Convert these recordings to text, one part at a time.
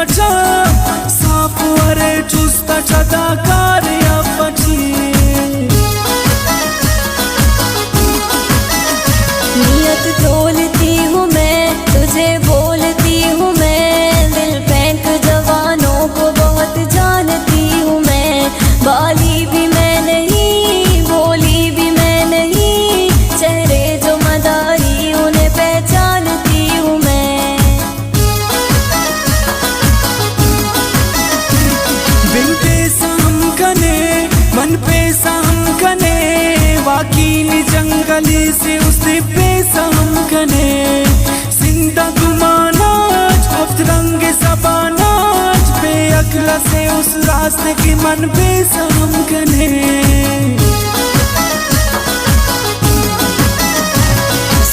बचा साफ वरे चुस्ता चदा कार्य बची नियत तोलती हूँ मैं तुझे बोलती हूँ मैं दिल फेंक जवानों को बहुत जानती हूँ मैं बाली भी मैं नहीं बोली भी मैं नहीं चेहरे जो मदारी उन्हें पहचानती हूँ मैं बिन पैसा हम कने मन पैसा हम कने वाकील जंगली से उससे पैसा हम कने जिंदा गुमानाज हफ्त रंग सबानाज बेअक्ला से उस रास्ते की मन पैसा हम कने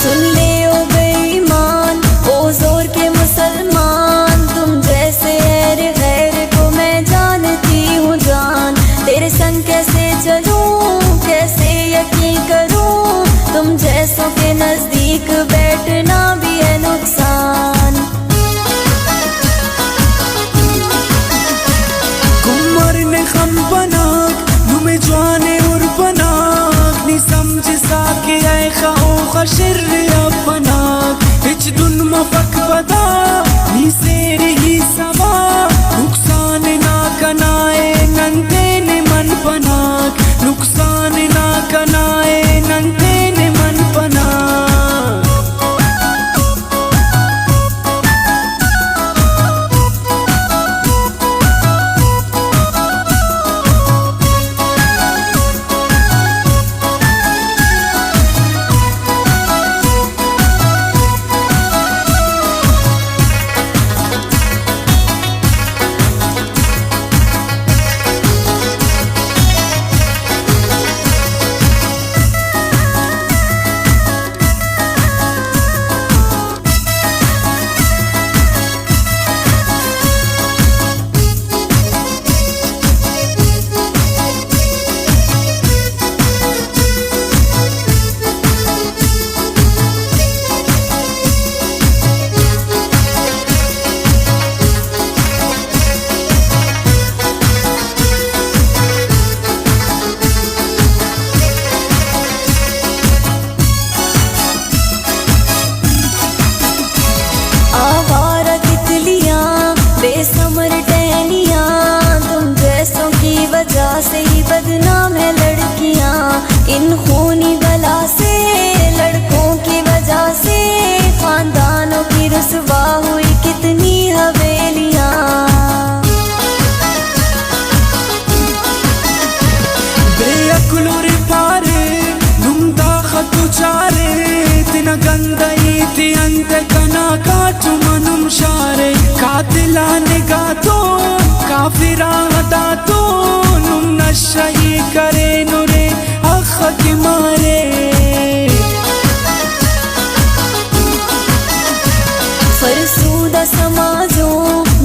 सुन ले ओ बेईमान ओ जोर के मुसलमान तुम जैसे ऐर गैर को मैं जानती हूँ जान तेरे संग कैसे चलूं कैसे यकीन करूं तुम जैसों के नजदीक बैठना भी है नुकसान कुमर ने खम बनाक नुमे जवाने और बनाक नी समझ साके आए खाओ खशर अपनाक हिच दुन मफक बदा नी सेर ही सवा नुकसान ना कनाए नंदे ने मन बनाक नुकसान ना कनाए नंदे ने मन बनाक बेसमर टहनियाँ तुम जैसों की वजह से ही बदनाम है लड़कियाँ इन खूनी बला से लड़कों की वजह से खानदानों की रुसवा हुई कितनी हवेलियाँ बेअक्लो रे पारे नुमदा खतुचारे तिना गंदई ती अंत कना काटु मनुम शारे कातिला निगातो काफिरा हदातो नुम नशही करे नुरे अख के मारे फरसूदा समाजों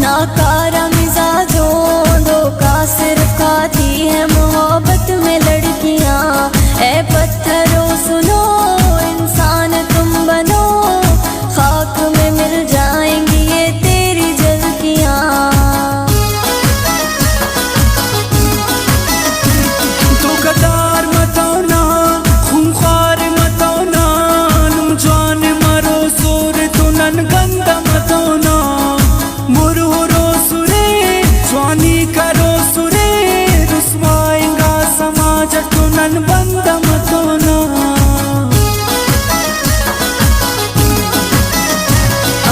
नाकारा मिजाजों धोखा सिर्फ खाती है मोहब्बत में लड़कियां ऐ पत्थरों सुनो इंसान तुम बनो खाक में मिल जाएंगी ये तेरी झलकियां तो गदार मतौना खूंखार मतौना नुम जान मरो सोर तो नन गंदा मतौना मुरु रो सुरे स्वानी करो सुरे रुसवाएंगा समाज तो नन बंदा मतौना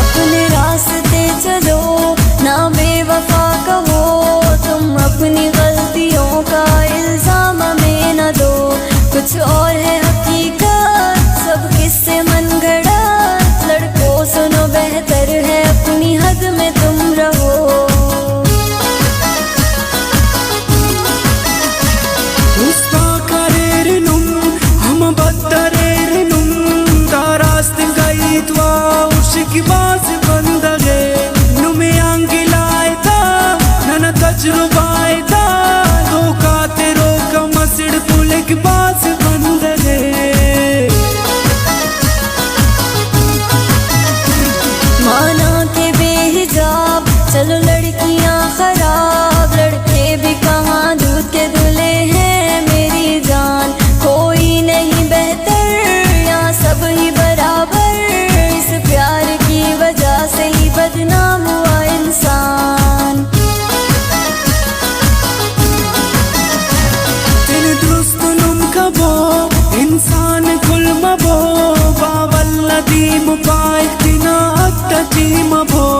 अपने रास्ते चलो ना बेवफा कहो तुम अपनी गलतियों का इल्जाम हमें न दो कुछ और है हकीकत सब किससे मन गढ़ा लड़कों सुनो बेहतर है अपनी हद में तुम रहो उस्ता करेर नुम हम बदरेर नुम दारास्त गई त्वा उशिक बाज बंदगे नुमे आंगिलाए ता नन तजुर्बाए ता धोखा तेरो का मसिड़ पुलिक बाज बंदगे माना के बेहिजाब चलो लड़की मुपायक दिना अत्ता टीमा भो